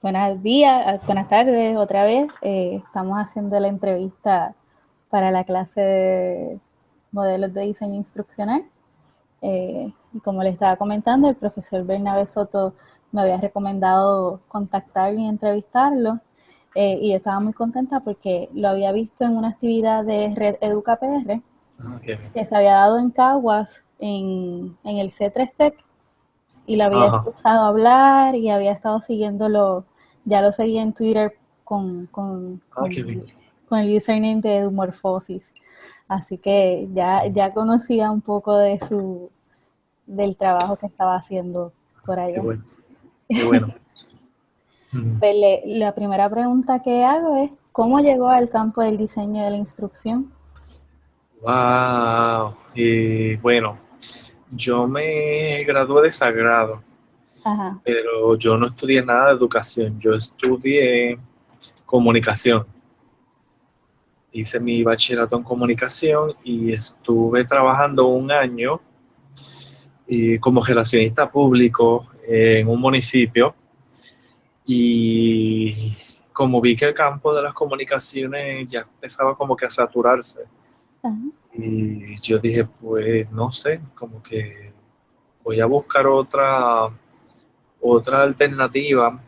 Buenos días, buenas tardes otra vez. Estamos haciendo la entrevista para la clase de modelos de diseño instruccional. Y como les estaba comentando, el profesor Bernabé Soto me había recomendado contactarlo y entrevistarlo. Y yo estaba muy contenta porque lo había visto en una actividad de Red Educa PR que se había dado en Caguas, en el C3Tech, y lo había escuchado hablar y había estado siguiéndolo, ya lo seguía en Twitter con el username de Edumorphosis. Así que ya conocía un poco del trabajo que estaba haciendo por allá. Qué bueno, qué bueno. Pues la primera pregunta que hago es, ¿cómo llegó al campo del diseño de la instrucción? Wow. Bueno, yo me gradué de Sagrado, Ajá. pero yo no estudié nada de educación. Yo estudié comunicación. Hice mi bachillerato en comunicación y estuve trabajando un año como relacionista público en un municipio. Y como vi que el campo de las comunicaciones ya empezaba como que a saturarse, Ajá. y yo dije, pues no sé, como que voy a buscar otra alternativa.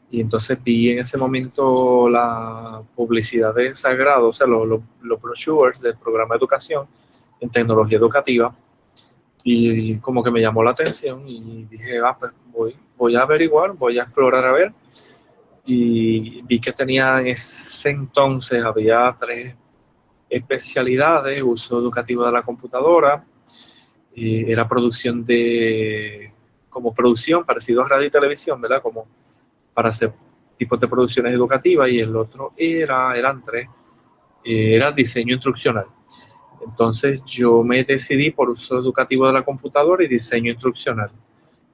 Y entonces vi en ese momento la publicidad de Sagrado, o sea, los brochures del programa de educación en tecnología educativa. Y como que me llamó la atención y dije, pues voy a averiguar, voy a explorar a ver. Y vi que tenía en ese entonces, había 3 especialidades: uso educativo de la computadora, era producción como producción parecido a radio y televisión, ¿verdad? Como para hacer tipos de producciones educativas, y el otro eran 3, era diseño instruccional. Entonces yo me decidí por uso educativo de la computadora y diseño instruccional.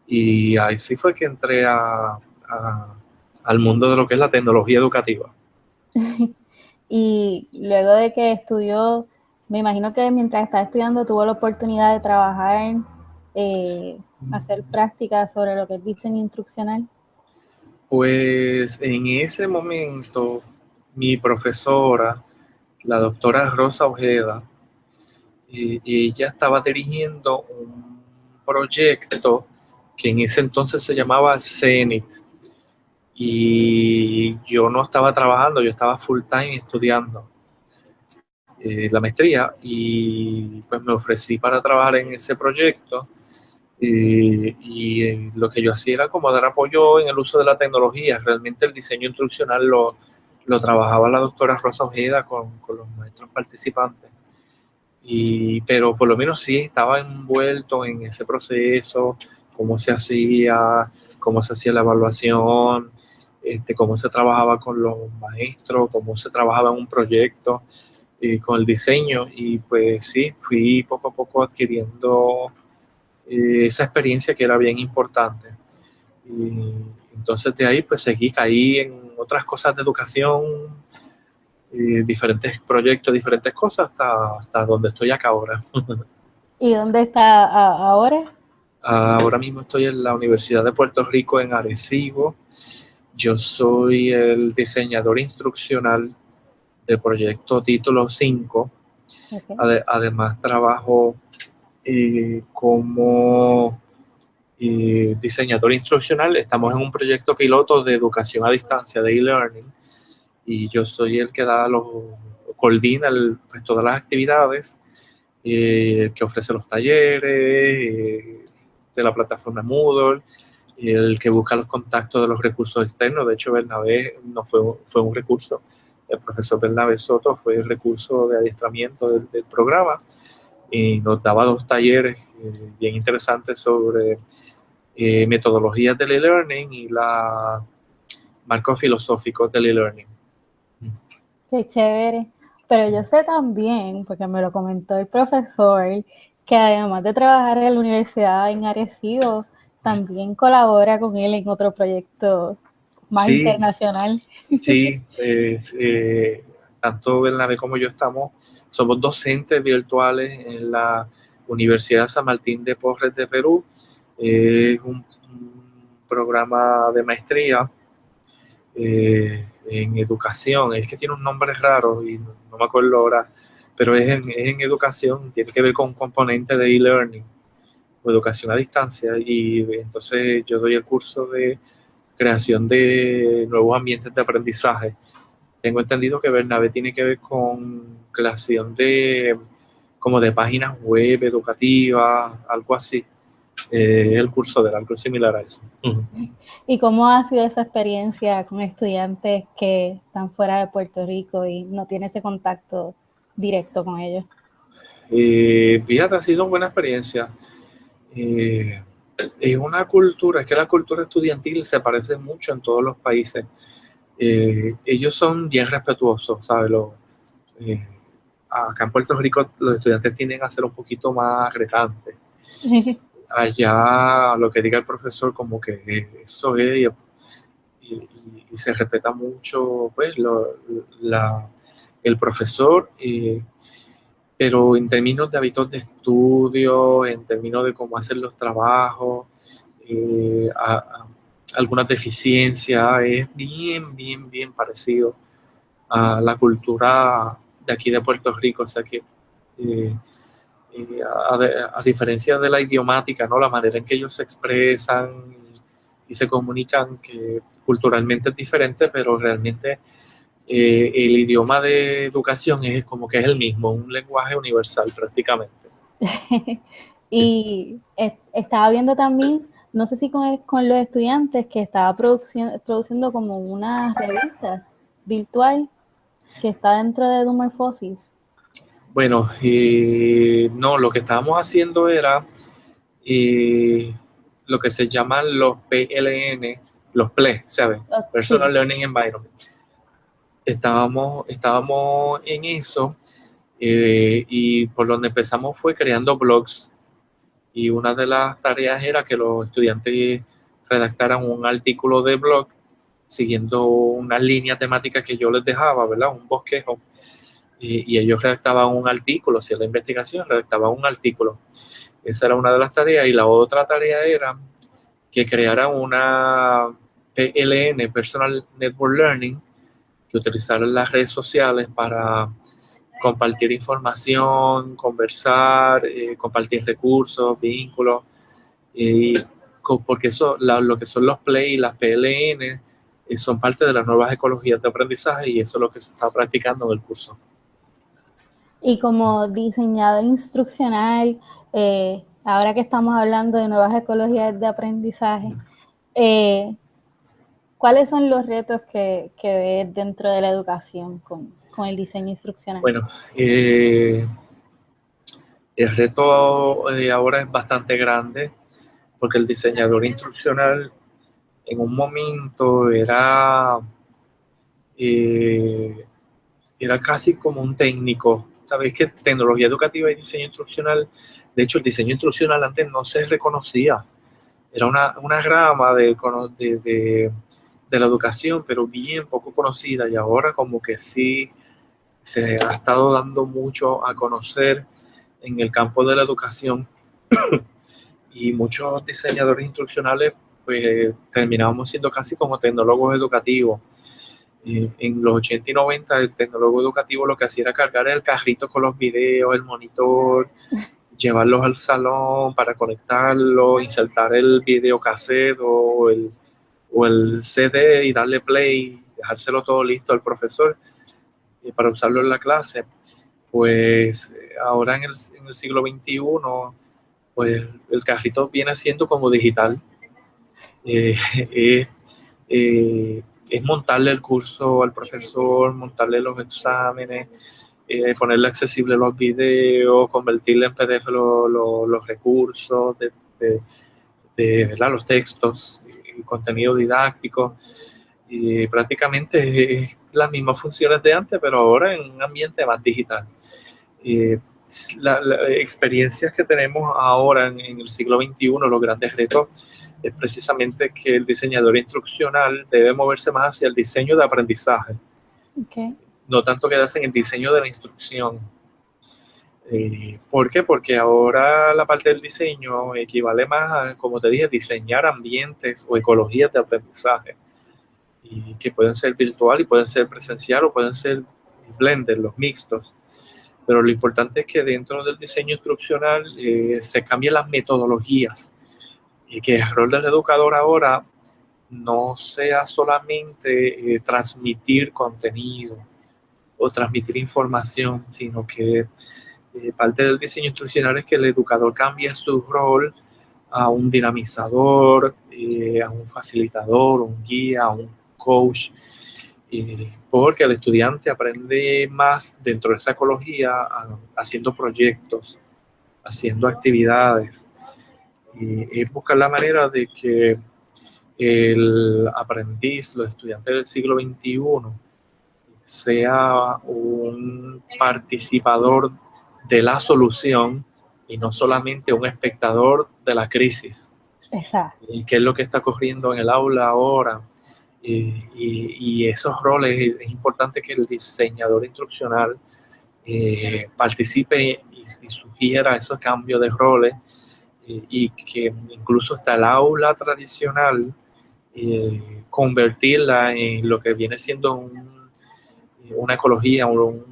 Y ahí sí fue que entré al mundo de lo que es la tecnología educativa. Y luego de que estudió, me imagino que mientras estaba estudiando tuvo la oportunidad de trabajar, hacer prácticas sobre lo que es diseño instruccional. Pues en ese momento mi profesora, la doctora Rosa Ojeda, ella estaba dirigiendo un proyecto que en ese entonces se llamaba CENIT, y yo no estaba trabajando, yo estaba full time estudiando la maestría, y pues me ofrecí para trabajar en ese proyecto. Y lo que yo hacía era como dar apoyo en el uso de la tecnología. Realmente el diseño instruccional lo trabajaba la doctora Rosa Ojeda con los maestros participantes. Pero por lo menos sí estaba envuelto en ese proceso, cómo se hacía la evaluación, cómo se trabajaba con los maestros, cómo se trabajaba en un proyecto, con el diseño. Y pues sí, fui poco a poco adquiriendo esa experiencia que era bien importante. Y entonces de ahí pues caí en otras cosas de educación, diferentes proyectos, diferentes cosas, hasta donde estoy acá ahora. ¿Y dónde está ahora? Ahora mismo estoy en la Universidad de Puerto Rico, en Arecibo. Yo soy el diseñador instruccional del proyecto Título 5. Okay. Además trabajo como diseñador instruccional. Estamos en un proyecto piloto de educación a distancia, de e-learning, y yo soy el que coordina pues, todas las actividades, el que ofrece los talleres de la plataforma Moodle, el que busca los contactos de los recursos externos. De hecho, Bernabé no fue un recurso. El profesor Bernabé Soto fue el recurso de adiestramiento del programa, y nos daba 2 talleres bien interesantes sobre metodologías del e-learning y la marcos filosóficos del e-learning. Qué chévere. Pero yo sé también, porque me lo comentó el profesor, que además de trabajar en la universidad en Arecibo, también colabora con él en otro proyecto más Sí, internacional. sí, tanto Bernabé como yo somos docentes virtuales en la Universidad San Martín de Porres de Perú. Es un programa de maestría en educación. Es que tiene un nombre raro y no me acuerdo ahora, pero es en educación, tiene que ver con un componente de e-learning o educación a distancia, y entonces yo doy el curso de creación de nuevos ambientes de aprendizaje. Tengo entendido que Bernabé tiene que ver con creación de como de páginas web educativas, algo así. El curso de algo similar a eso. ¿Y cómo ha sido esa experiencia con estudiantes que están fuera de Puerto Rico y no tienen ese contacto directo con ellos? Fíjate, ha sido una buena experiencia. Es una cultura, es que la cultura estudiantil se parece mucho en todos los países. Ellos son bien respetuosos, ¿sabes? Eh, Acá en Puerto Rico los estudiantes tienden a ser un poquito más retantes. Allá lo que diga el profesor como que eso es, y se respeta mucho pues el profesor, pero en términos de hábitos de estudio, en términos de cómo hacer los trabajos, algunas deficiencias, es bien parecido a la cultura de aquí de Puerto Rico. O sea que eh, a diferencia de la idiomática, ¿no? La manera en que ellos se expresan y se comunican, que culturalmente es diferente, pero realmente el idioma de educación es como que es el mismo, un lenguaje universal prácticamente. Y estaba viendo también, no sé si con los estudiantes, que estaba produciendo como una revista virtual que está dentro de Dumorphosis. Bueno, no, lo que estábamos haciendo era lo que se llaman los PLN, los PLE, ¿sabes? Personal Sí. Learning Environment. Estábamos en eso, y por donde empezamos fue creando blogs, y una de las tareas era que los estudiantes redactaran un artículo de blog siguiendo una línea temática que yo les dejaba, ¿verdad? Un bosquejo, y ellos redactaban un artículo, hacían la investigación, redactaban un artículo. Esa era una de las tareas, y la otra tarea era que crearan una PLN, Personal Network Learning, que utilizaran las redes sociales para compartir información, conversar, compartir recursos, vínculos, y porque eso, lo que son los Play y las PLN son parte de las nuevas ecologías de aprendizaje, y eso es lo que se está practicando en el curso. Y como diseñador instruccional, ahora que estamos hablando de nuevas ecologías de aprendizaje, ¿cuáles son los retos que ves dentro de la educación con el diseño instruccional? Bueno, el reto ahora es bastante grande, porque el diseñador instruccional en un momento eh, era casi como un técnico. Sabéis que tecnología educativa y diseño instruccional, de hecho el diseño instruccional antes no se reconocía, era una rama de la educación, pero bien poco conocida, y ahora como que sí se ha estado dando mucho a conocer en el campo de la educación, y muchos diseñadores instruccionales pues terminamos siendo casi como tecnólogos educativos. En los 80 y 90 el tecnólogo educativo lo que hacía era cargar el carrito con los videos, el monitor, llevarlos al salón para conectarlo, insertar el videocassette o el CD y darle play, dejárselo todo listo al profesor para usarlo en la clase. Pues ahora en el siglo XXI, pues el carrito viene siendo como digital. Eh, eh, es montarle el curso al profesor, montarle los exámenes, ponerle accesible los videos, convertirle en PDF los recursos ¿verdad? Los textos, el contenido didáctico, y prácticamente es las mismas funciones de antes, pero ahora en un ambiente más digital. Las experiencias que tenemos ahora en el siglo XXI, los grandes retos, es precisamente que el diseñador instruccional debe moverse más hacia el diseño de aprendizaje, no tanto quedarse en el diseño de la instrucción. ¿Por qué? Porque ahora la parte del diseño equivale más a, como te dije, diseñar ambientes o ecologías de aprendizaje. y que pueden ser virtual y pueden ser presencial o pueden ser blended, los mixtos. Pero lo importante es que dentro del diseño instruccional se cambien las metodologías y que el rol del educador ahora no sea solamente transmitir contenido o transmitir información, sino que parte del diseño instruccional es que el educador cambie su rol a un dinamizador, a un facilitador, un guía, a un coach, porque el estudiante aprende más dentro de esa ecología haciendo proyectos, haciendo actividades. Es buscar la manera de que el aprendiz, los estudiantes del siglo XXI, sea un participador de la solución y no solamente un espectador de la crisis. Exacto. ¿Y qué es lo que está ocurriendo en el aula ahora? Y esos roles, es importante que el diseñador instruccional participe y sugiera esos cambios de roles y que incluso hasta el aula tradicional convertirla en lo que viene siendo una ecología, un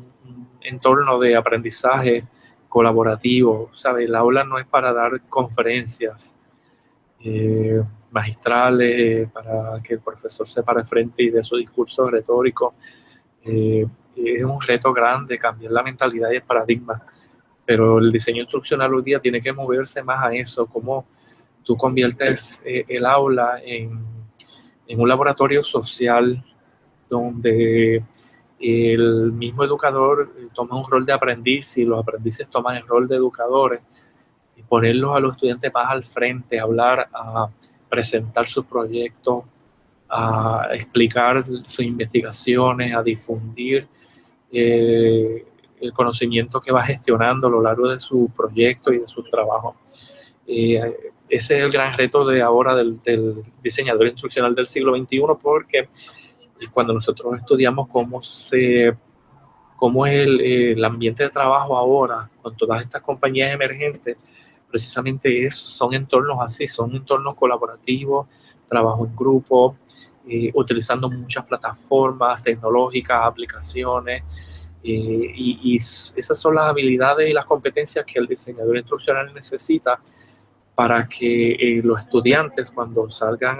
entorno de aprendizaje colaborativo, ¿sabes? El aula no es para dar conferencias magistrales, para que el profesor se pare frente y dé su discurso retórico. Es un reto grande cambiar la mentalidad y el paradigma, pero el diseño instruccional hoy día tiene que moverse más a eso, como tú conviertes el aula en un laboratorio social donde el mismo educador toma un rol de aprendiz y los aprendices toman el rol de educadores y ponerlos a los estudiantes más al frente, a hablar, a presentar sus proyectos, a explicar sus investigaciones, a difundir el conocimiento que va gestionando a lo largo de su proyecto y de su trabajo. Ese es el gran reto de ahora del diseñador instruccional del siglo XXI, porque cuando nosotros estudiamos cómo es el ambiente de trabajo ahora, con todas estas compañías emergentes, precisamente son entornos así, son entornos colaborativos, trabajo en grupo, utilizando muchas plataformas tecnológicas, aplicaciones, y esas son las habilidades y las competencias que el diseñador instruccional necesita para que los estudiantes, cuando salgan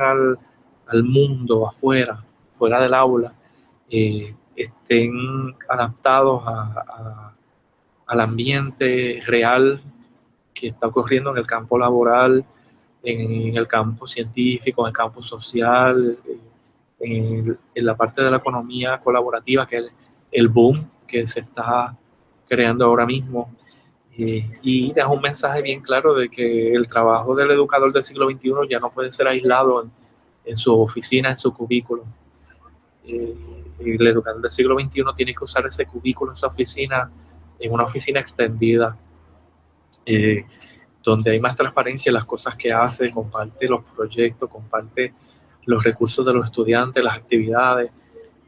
al mundo afuera, fuera del aula, estén adaptados al ambiente real que está ocurriendo en el campo laboral, en el campo científico, en el campo social, en la parte de la economía colaborativa, que es el boom que se está creando ahora mismo. Y deja un mensaje bien claro de que el trabajo del educador del siglo XXI ya no puede ser aislado en su oficina, en su cubículo. El educador del siglo XXI tiene que usar ese cubículo, esa oficina, en una oficina extendida, donde hay más transparencia en las cosas que hace, comparte los proyectos, comparte los recursos de los estudiantes, las actividades,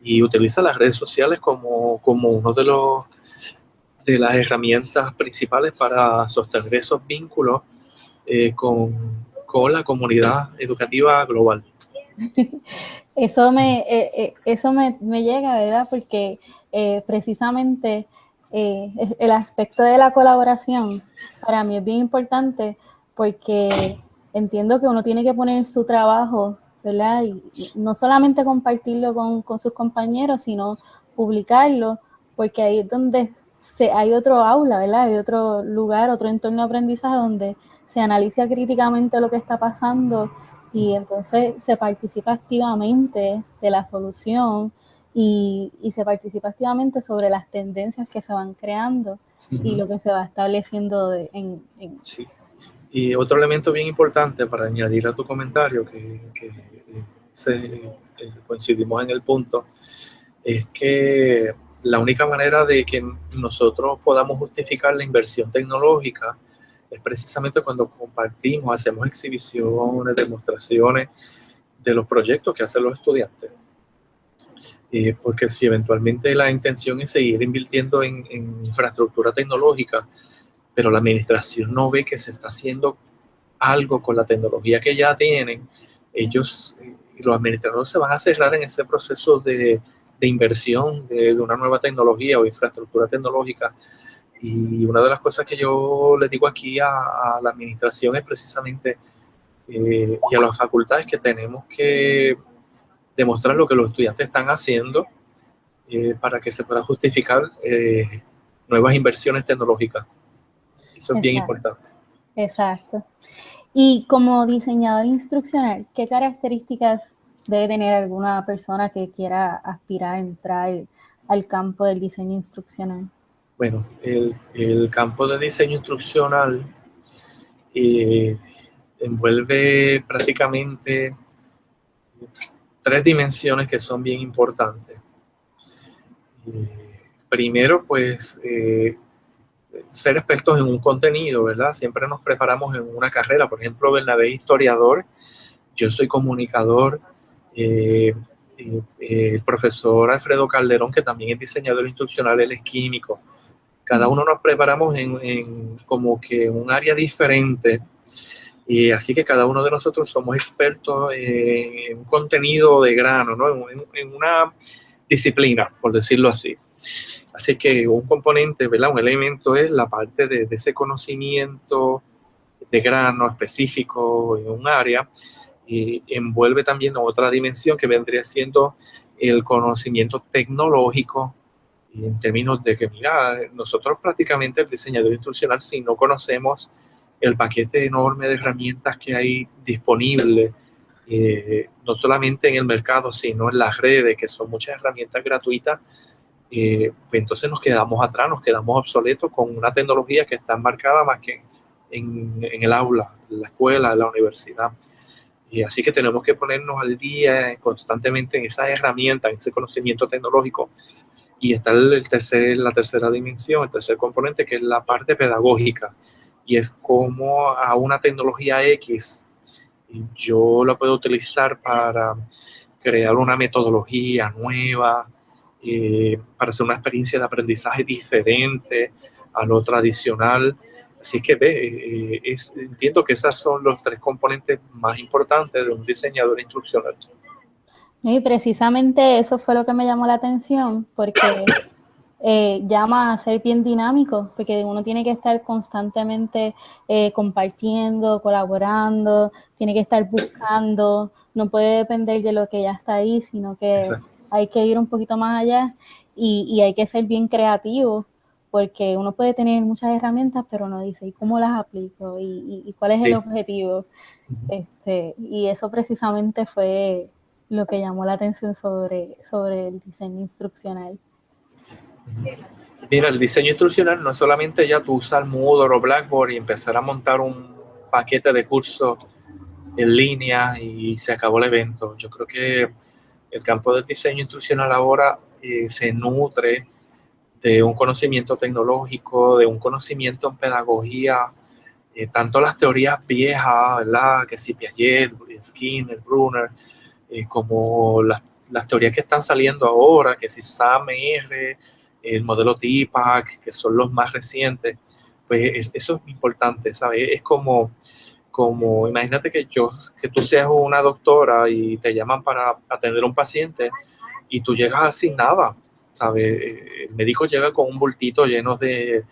y utiliza las redes sociales como uno de las herramientas principales para sostener esos vínculos con la comunidad educativa global. Eso me llega, ¿verdad? Porque precisamente el aspecto de la colaboración para mí es bien importante, porque entiendo que uno tiene que poner su trabajo, ¿verdad? Y no solamente compartirlo con sus compañeros, sino publicarlo, porque ahí es donde hay otro aula, ¿verdad? Hay otro lugar, otro entorno de aprendizaje donde se analiza críticamente lo que está pasando y entonces se participa activamente de la solución y se participa activamente sobre las tendencias que se van creando y lo que se va estableciendo Sí. Y otro elemento bien importante para añadir a tu comentario, coincidimos en el punto, es que la única manera de que nosotros podamos justificar la inversión tecnológica es precisamente cuando compartimos, hacemos exhibiciones, demostraciones de los proyectos que hacen los estudiantes. Porque si eventualmente la intención es seguir invirtiendo en infraestructura tecnológica, pero la administración no ve que se está haciendo algo con la tecnología que ya tienen, ellos los administradores se van a cerrar en ese proceso de inversión de una nueva tecnología o infraestructura tecnológica. Y una de las cosas que yo les digo aquí a la administración es precisamente, y a las facultades, que tenemos que demostrar lo que los estudiantes están haciendo para que se pueda justificar nuevas inversiones tecnológicas. Eso es bien importante. Exacto. Y como diseñador instruccional, ¿qué características debe tener alguna persona que quiera aspirar a entrar al campo del diseño instruccional? Bueno, el campo de diseño instruccional envuelve prácticamente 3 dimensiones que son bien importantes. Primero, pues, ser expertos en un contenido, ¿verdad? Siempre nos preparamos en una carrera. Por ejemplo, Bernabé es historiador, yo soy comunicador, el profesor Alfredo Calderón, que también es diseñador instruccional, él es químico. Cada uno nos preparamos en como que un área diferente, y así que cada uno de nosotros somos expertos en un contenido de grano, ¿no? En una disciplina, por decirlo así. Así que un componente, ¿verdad? Un elemento es la parte de ese conocimiento de grano específico en un área, y envuelve también otra dimensión que vendría siendo el conocimiento tecnológico, en términos de que, mira, nosotros prácticamente el diseñador instruccional, si no conocemos el paquete enorme de herramientas que hay disponible, no solamente en el mercado, sino en las redes, que son muchas herramientas gratuitas, pues entonces nos quedamos atrás, nos quedamos obsoletos con una tecnología que está marcada más que en el aula, en la escuela, en la universidad. Y así que tenemos que ponernos al día constantemente en esas herramientas, en ese conocimiento tecnológico. Y está la tercera dimensión, el tercer componente, que es la parte pedagógica. Y es cómo a una tecnología X yo la puedo utilizar para crear una metodología nueva, para hacer una experiencia de aprendizaje diferente a lo tradicional. Así que entiendo que esos son los 3 componentes más importantes de un diseñador instruccional. Y precisamente eso fue lo que me llamó la atención, porque llama a ser bien dinámico, porque uno tiene que estar constantemente compartiendo, colaborando, tiene que estar buscando, no puede depender de lo que ya está ahí, sino que Exacto. Hay que ir un poquito más allá y hay que ser bien creativo, porque uno puede tener muchas herramientas, pero no dice, ¿y cómo las aplico? ¿Y cuál es el objetivo? Y eso precisamente fue lo que llamó la atención sobre el diseño instruccional. Mira, el diseño instruccional no es solamente ya tú usar Moodle o Blackboard y empezar a montar un paquete de cursos en línea y se acabó el evento. Yo creo que el campo del diseño instruccional ahora se nutre de un conocimiento tecnológico, de un conocimiento en pedagogía, tanto las teorías viejas, ¿verdad? Que si Piaget, Skinner, Brunner, como las teorías que están saliendo ahora, que si SAM-R, el modelo TPACK, que son los más recientes, pues eso es importante, ¿sabes? Es como imagínate que tú seas una doctora y te llaman para atender a un paciente y tú llegas sin nada, ¿sabes? El médico llega con un bultito lleno de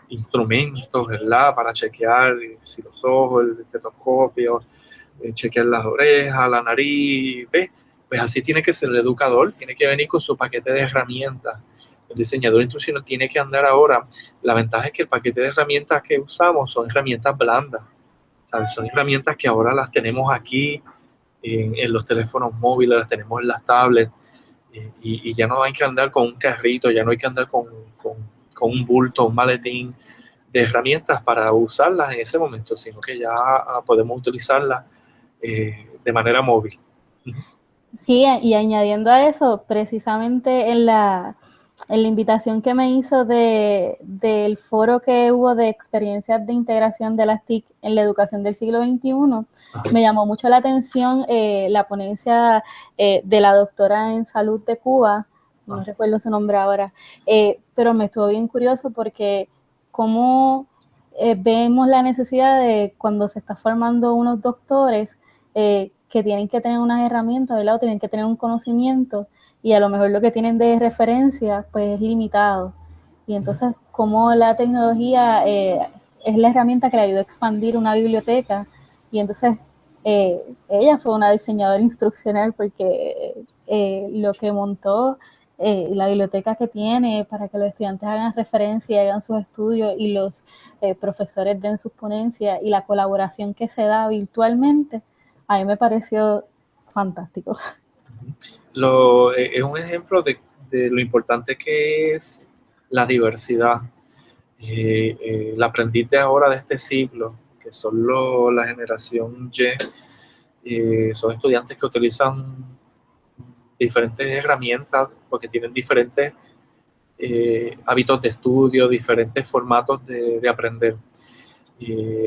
instrumentos, ¿verdad? Para chequear si los ojos, el estetoscopio, chequear las orejas, la nariz, ¿ves? Pues así tiene que ser el educador, tiene que venir con su paquete de herramientas. El diseñador instruccional tiene que andar ahora. La ventaja es que el paquete de herramientas que usamos son herramientas blandas, ¿sabes? Son herramientas que ahora las tenemos aquí en los teléfonos móviles, las tenemos en las tablets, y ya no hay que andar con un carrito, ya no hay que andar con un bulto, un maletín de herramientas para usarlas en ese momento, sino que ya podemos utilizarlas de manera móvil. Sí, y añadiendo a eso, precisamente en la invitación que me hizo del foro que hubo de experiencias de integración de las TIC en la educación del siglo XXI, me llamó mucho la atención la ponencia de la doctora en salud de Cuba, no recuerdo su nombre ahora, pero me estuvo bien curioso porque cómo vemos la necesidad de cuando se está formando unos doctores, que tienen que tener unas herramientas, ¿verdad? O tienen que tener un conocimiento y a lo mejor lo que tienen de referencia pues es limitado. Y entonces, como la tecnología es la herramienta que le ayudó a expandir una biblioteca, y entonces ella fue una diseñadora instruccional porque lo que montó, la biblioteca que tiene para que los estudiantes hagan referencia, hagan sus estudios y los profesores den sus ponencias y la colaboración que se da virtualmente, a mí me pareció fantástico. Es un ejemplo de lo importante que es la diversidad. El aprendiz de ahora de este siglo, que son la generación Y, son estudiantes que utilizan diferentes herramientas porque tienen diferentes hábitos de estudio, diferentes formatos de aprender.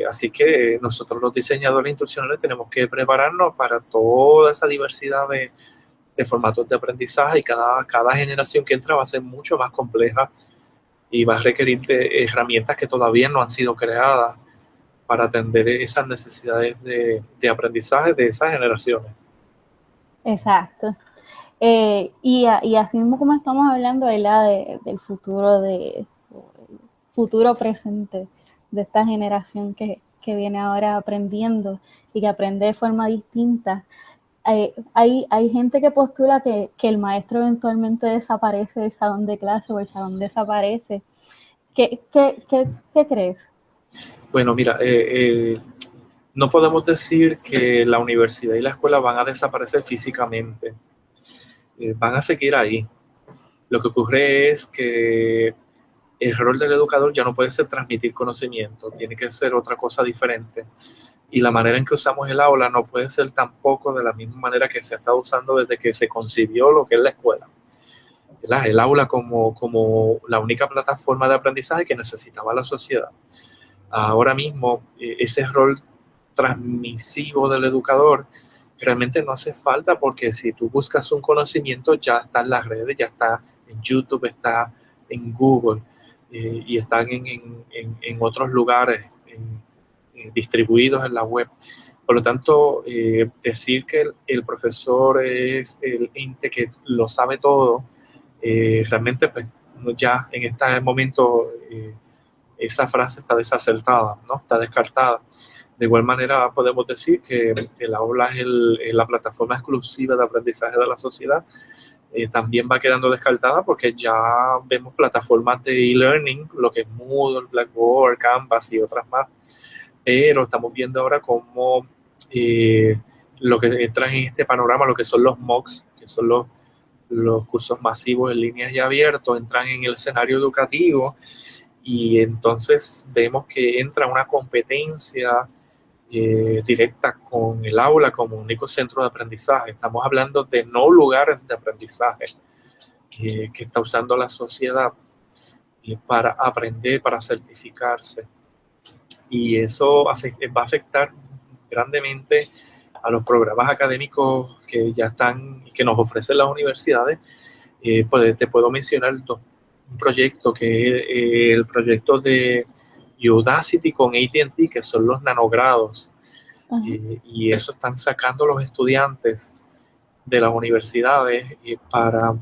Así que nosotros los diseñadores instruccionales tenemos que prepararnos para toda esa diversidad de formatos de aprendizaje, y cada generación que entra va a ser mucho más compleja y va a requerir de herramientas que todavía no han sido creadas para atender esas necesidades de aprendizaje de esas generaciones. Exacto. Y así mismo como estamos hablando, ¿verdad? Del futuro presente de esta generación que viene ahora aprendiendo y que aprende de forma distinta. Hay gente que postula que el maestro eventualmente desaparece del salón de clase o el salón desaparece. ¿Qué crees? Bueno, mira, no podemos decir que la universidad y la escuela van a desaparecer físicamente. Van a seguir ahí. Lo que ocurre es que el rol del educador ya no puede ser transmitir conocimiento, tiene que ser otra cosa diferente. Y la manera en que usamos el aula no puede ser tampoco de la misma manera que se ha estado usando desde que se concibió lo que es la escuela. El aula como la única plataforma de aprendizaje que necesitaba la sociedad. Ahora mismo, ese rol transmisivo del educador realmente no hace falta, porque si tú buscas un conocimiento ya está en las redes, ya está en YouTube, está en Google y están en otros lugares distribuidos en la web. Por lo tanto, decir que el profesor es el ente que lo sabe todo, realmente pues, ya en este momento esa frase está desacertada, ¿no? Está descartada. De igual manera, podemos decir que el aula es la plataforma exclusiva de aprendizaje de la sociedad. También va quedando descartada porque ya vemos plataformas de e-learning, lo que es Moodle, Blackboard, Canvas y otras más. Pero estamos viendo ahora cómo lo que entra en este panorama, lo que son los MOOCs, que son los cursos masivos en línea y abiertos, entran en el escenario educativo, y entonces vemos que entra una competencia directa con el aula como único centro de aprendizaje. Estamos hablando de no lugares de aprendizaje que está usando la sociedad para aprender, para certificarse. Y eso va a afectar grandemente a los programas académicos que ya están, que nos ofrecen las universidades. Pues te puedo mencionar un proyecto que es el proyecto de Udacity con AT&T, que son los nanogrado. Y eso están sacando los estudiantes de las universidades para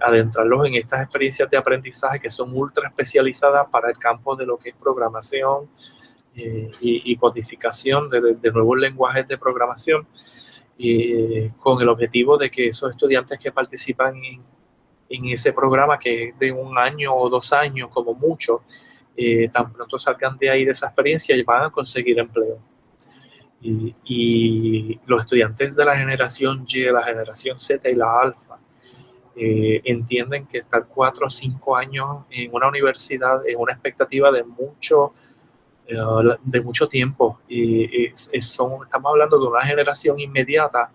adentrarlos en estas experiencias de aprendizaje que son ultra especializadas para el campo de lo que es programación y codificación de nuevos lenguajes de programación, con el objetivo de que esos estudiantes que participan en ese programa, que es de 1 año o 2 años como mucho, tan pronto salgan de ahí de esa experiencia y van a conseguir empleo. Y los estudiantes de la generación Y, la generación Z y la alfa entienden que estar 4 o 5 años en una universidad es una expectativa de mucho tiempo. Estamos hablando de una generación inmediata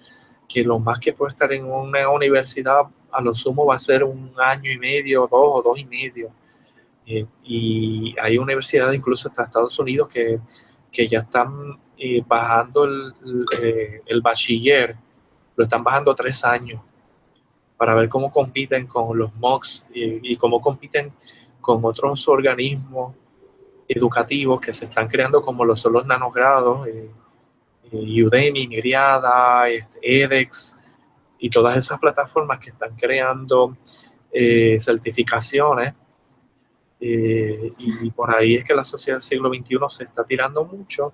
que lo más que puede estar en una universidad a lo sumo va a ser 1 año y medio, 2 o 2 y medio. Y hay universidades incluso hasta Estados Unidos que ya están bajando el bachiller, lo están bajando a 3 años para ver cómo compiten con los MOOCs y cómo compiten con otros organismos educativos que se están creando, como son los nanogrado, Udemy, Myriada, edX y todas esas plataformas que están creando certificaciones. Y por ahí es que la sociedad del siglo XXI se está tirando mucho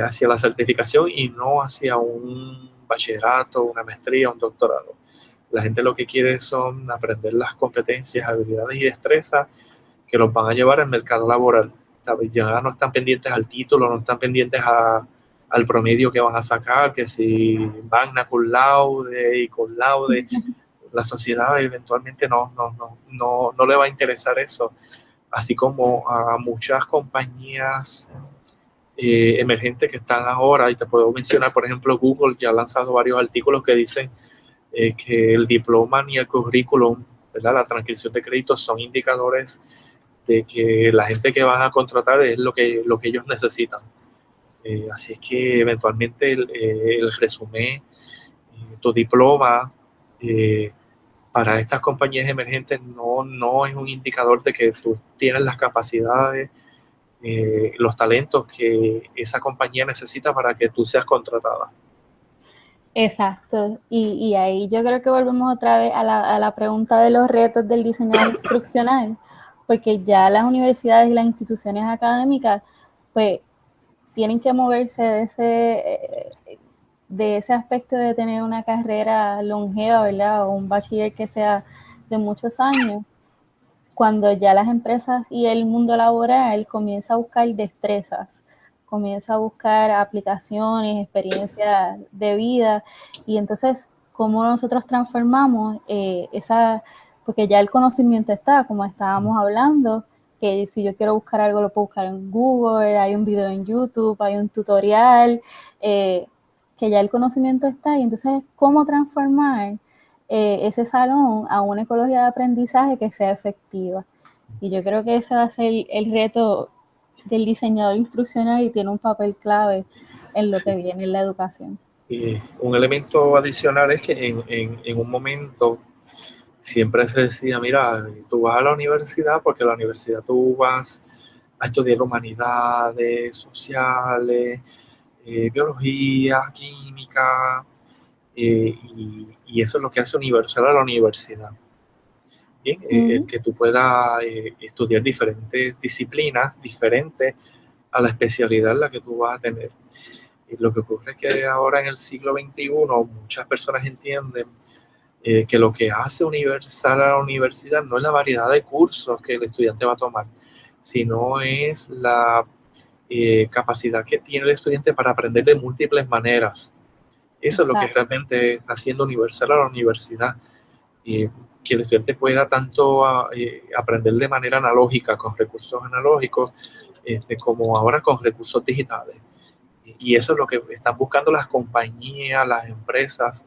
hacia la certificación y no hacia un bachillerato, una maestría, un doctorado. La gente lo que quiere son aprender las competencias, habilidades y destrezas que los van a llevar al mercado laboral. ¿Sabes? Ya no están pendientes al título, no están pendientes al promedio que van a sacar, que si magna cum laude y cum laude. La sociedad eventualmente no le va a interesar eso, así como a muchas compañías emergentes que están ahora, y te puedo mencionar, por ejemplo, Google ya ha lanzado varios artículos que dicen que el diploma ni el currículum, ¿verdad? La transcripción de créditos son indicadores de que la gente que van a contratar es lo que ellos necesitan. Así es que eventualmente el resumen, tu diploma, para estas compañías emergentes no es un indicador de que tú tienes las capacidades, los talentos que esa compañía necesita para que tú seas contratada. Exacto, y ahí yo creo que volvemos otra vez a la pregunta de los retos del diseño instruccional, porque ya las universidades y las instituciones académicas pues tienen que moverse de ese aspecto de tener una carrera longeva, ¿verdad? O un bachiller que sea de muchos años, cuando ya las empresas y el mundo laboral comienza a buscar destrezas, comienza a buscar aplicaciones, experiencias de vida, y entonces, ¿cómo nosotros transformamos porque ya el conocimiento está, como estábamos hablando, que si yo quiero buscar algo lo puedo buscar en Google, hay un video en YouTube, hay un tutorial, que ya el conocimiento está, y entonces, ¿cómo transformar ese salón a una ecología de aprendizaje que sea efectiva? Y yo creo que ese va a ser el reto del diseñador instruccional y tiene un papel clave en lo que viene en la educación. Un elemento adicional es que en un momento siempre se decía, mira, tú vas a la universidad porque en la universidad tú vas a estudiar humanidades, sociales, biología, química, y eso es lo que hace universal a la universidad. Bien, el que tú puedas estudiar diferentes disciplinas diferentes a la especialidad en la que tú vas a tener. Y lo que ocurre es que ahora en el siglo XXI muchas personas entienden que lo que hace universal a la universidad no es la variedad de cursos que el estudiante va a tomar, sino es la capacidad que tiene el estudiante para aprender de múltiples maneras. Eso es lo que realmente está haciendo universal a la universidad. Que el estudiante pueda tanto aprender de manera analógica, con recursos analógicos, como ahora con recursos digitales. Y eso es lo que están buscando las compañías, las empresas,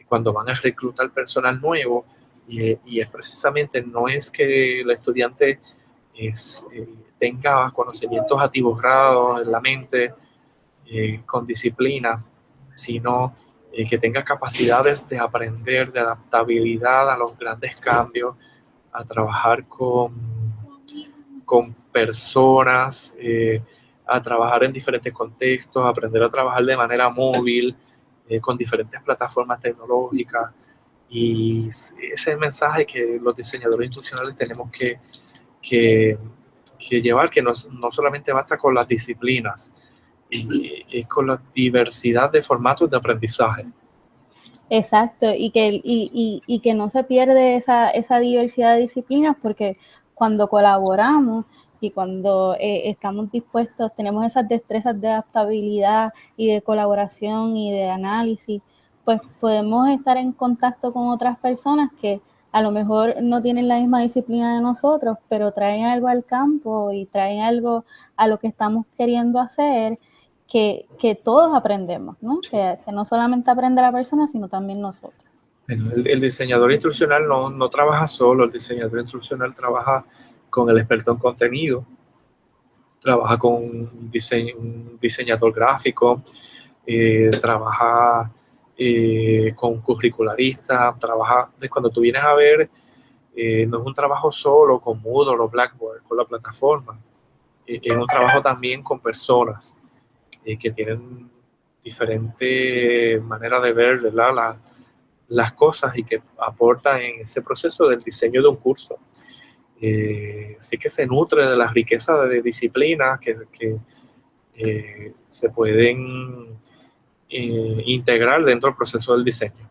cuando van a reclutar personal nuevo. Y es precisamente, no es que el estudiante tenga conocimientos atiborrados en la mente, con disciplina, sino que tenga capacidades de aprender, de adaptabilidad a los grandes cambios, a trabajar con personas, a trabajar en diferentes contextos, a aprender a trabajar de manera móvil, con diferentes plataformas tecnológicas. Y ese es el mensaje que los diseñadores instruccionales tenemos que llevar, que no solamente basta con las disciplinas, y es con la diversidad de formatos de aprendizaje. Exacto, y que no se pierde esa diversidad de disciplinas, porque cuando colaboramos y cuando estamos dispuestos, tenemos esas destrezas de adaptabilidad y de colaboración y de análisis, pues podemos estar en contacto con otras personas que a lo mejor no tienen la misma disciplina de nosotros, pero traen algo al campo y traen algo a lo que estamos queriendo hacer, que todos aprendemos, ¿no? Que no solamente aprende la persona, sino también nosotros. El diseñador instruccional no trabaja solo, el diseñador instruccional trabaja con el experto en contenido, trabaja con un diseñador gráfico, trabaja con un curricularista, trabaja, cuando tú vienes a ver, no es un trabajo solo con Moodle o Blackboard, con la plataforma, es un trabajo también con personas que tienen diferente manera de ver, ¿verdad? Las cosas y que aportan en ese proceso del diseño de un curso. Así que se nutre de la riqueza de disciplinas que se pueden integrar dentro del proceso del diseño.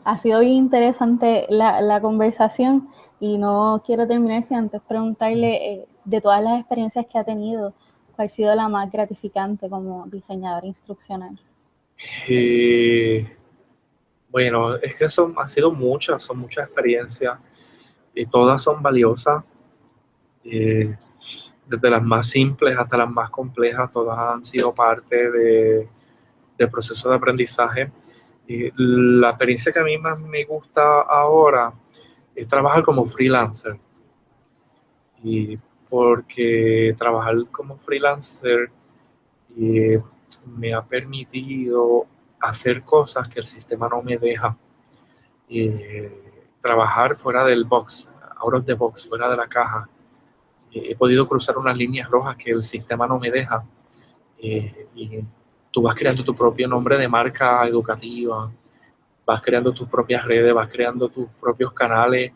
Ha sido bien interesante la conversación y no quiero terminar sin antes preguntarle de todas las experiencias que ha tenido, ¿cuál ha sido la más gratificante como diseñador instruccional? Bueno, es que son muchas experiencias y todas son valiosas, desde las más simples hasta las más complejas, todas han sido parte del proceso de aprendizaje. La experiencia que a mí más me gusta ahora es trabajar como freelancer. Y porque trabajar como freelancer me ha permitido hacer cosas que el sistema no me deja. Trabajar fuera del box, out of the box, fuera de la caja. He podido cruzar unas líneas rojas que el sistema no me deja. Y tú vas creando tu propio nombre de marca educativa, vas creando tus propias redes, vas creando tus propios canales,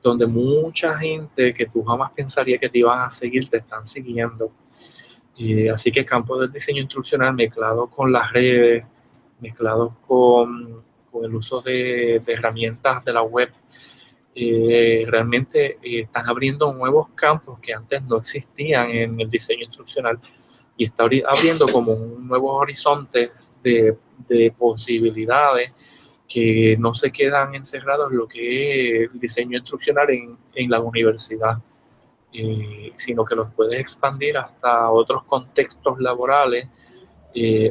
donde mucha gente que tú jamás pensaría que te iban a seguir, te están siguiendo. Así que el campo del diseño instruccional mezclado con las redes, mezclado con el uso de herramientas de la web, realmente están abriendo nuevos campos que antes no existían en el diseño instruccional y está abriendo como un nuevo horizonte de posibilidades que no se quedan encerrados en lo que es el diseño instruccional en la universidad, sino que los puedes expandir hasta otros contextos laborales,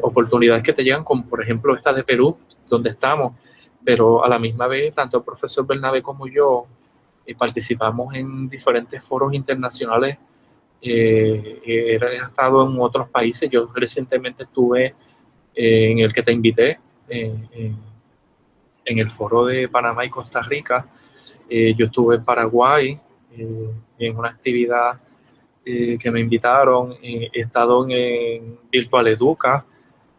oportunidades que te llegan, como por ejemplo esta de Perú, donde estamos, pero a la misma vez, tanto el profesor Bernabé como yo participamos en diferentes foros internacionales. He estado en otros países, yo recientemente estuve en el que te invité, en el foro de Panamá y Costa Rica. Yo estuve en Paraguay en una actividad que me invitaron. He estado en Virtual Educa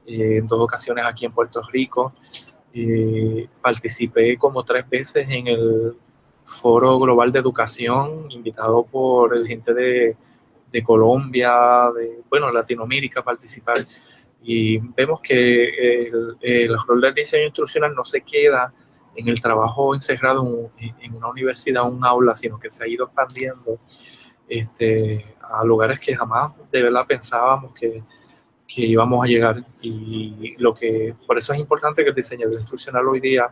en 2 ocasiones aquí en Puerto Rico. Participé como 3 veces en el Foro Global de Educación, invitado por gente de Colombia, bueno, Latinoamérica, a participar. Y vemos que el rol del diseño instruccional no se queda en el trabajo encerrado en una universidad, un aula, sino que se ha ido expandiendo a lugares que jamás de verdad pensábamos que íbamos a llegar. Y por eso es importante que el diseñador instruccional hoy día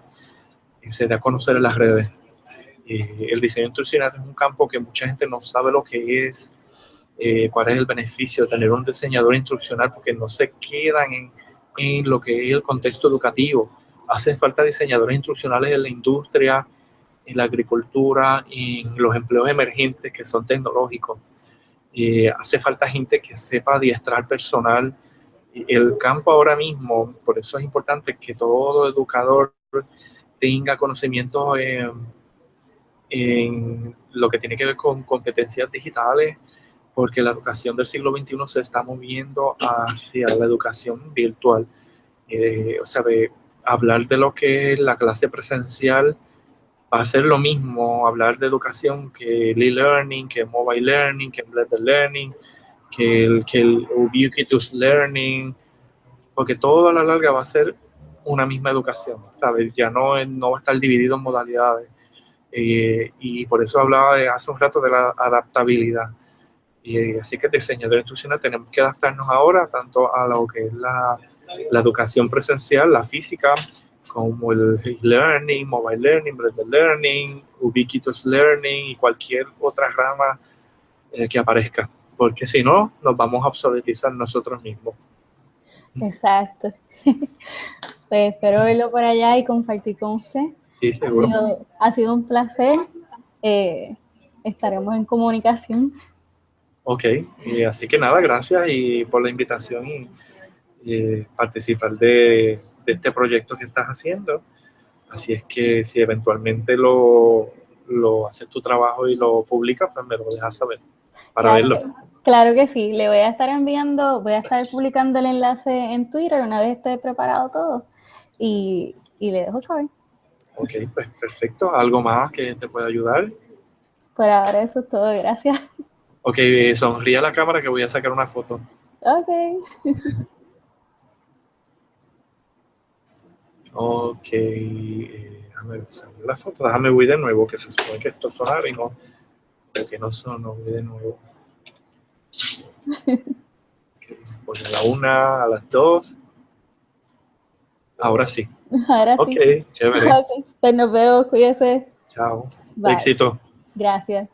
se dé a conocer en las redes. El diseño instruccional es un campo que mucha gente no sabe lo que es, cuál es el beneficio de tener un diseñador instruccional, porque no se quedan en lo que es el contexto educativo. Hacen falta diseñadores instruccionales en la industria, en la agricultura, en los empleos emergentes que son tecnológicos. Hace falta gente que sepa adiestrar personal. El campo ahora mismo, por eso es importante que todo educador tenga conocimientos en lo que tiene que ver con competencias digitales, porque la educación del siglo XXI se está moviendo hacia la educación virtual. O sea, hablar de lo que es la clase presencial va a ser lo mismo hablar de educación que el e-learning, que mobile learning, que blended learning, que el ubiquitous learning, porque todo a la larga va a ser una misma educación, ¿sabes? Ya no va a estar dividido en modalidades. Y por eso hablaba hace un rato de la adaptabilidad. Así que diseñador instruccional tenemos que adaptarnos ahora tanto a lo que es la educación presencial, la física, como el learning, mobile learning, blended learning, ubiquitous learning y cualquier otra rama que aparezca, porque si no, nos vamos a obsoletizar nosotros mismos. Exacto. Pues espero verlo por allá y compartir con usted. Sí, seguro. Ha sido un placer. Estaremos en comunicación. Ok, así que nada, gracias y por la invitación y participar de este proyecto que estás haciendo. Así es que si eventualmente lo haces tu trabajo y lo publicas, pues me lo dejas saber para Claro verlo. Claro que sí, le voy a estar enviando, voy a estar publicando el enlace en Twitter una vez esté preparado todo y le dejo saber. Ok, pues perfecto. ¿Algo más que te pueda ayudar? Por ahora eso es todo, gracias. Ok, sonríe a la cámara que voy a sacar una foto. Ok. Ok, déjame salir la foto. Déjame voy de nuevo, que se supone que esto sonara y no, que no sonó, voy de nuevo. Okay, pues a la 1, a las 2. Ahora sí. Ahora Ok, sí. chévere. Ok, pues nos vemos, cuídese. Chao. Bye. Éxito. Gracias.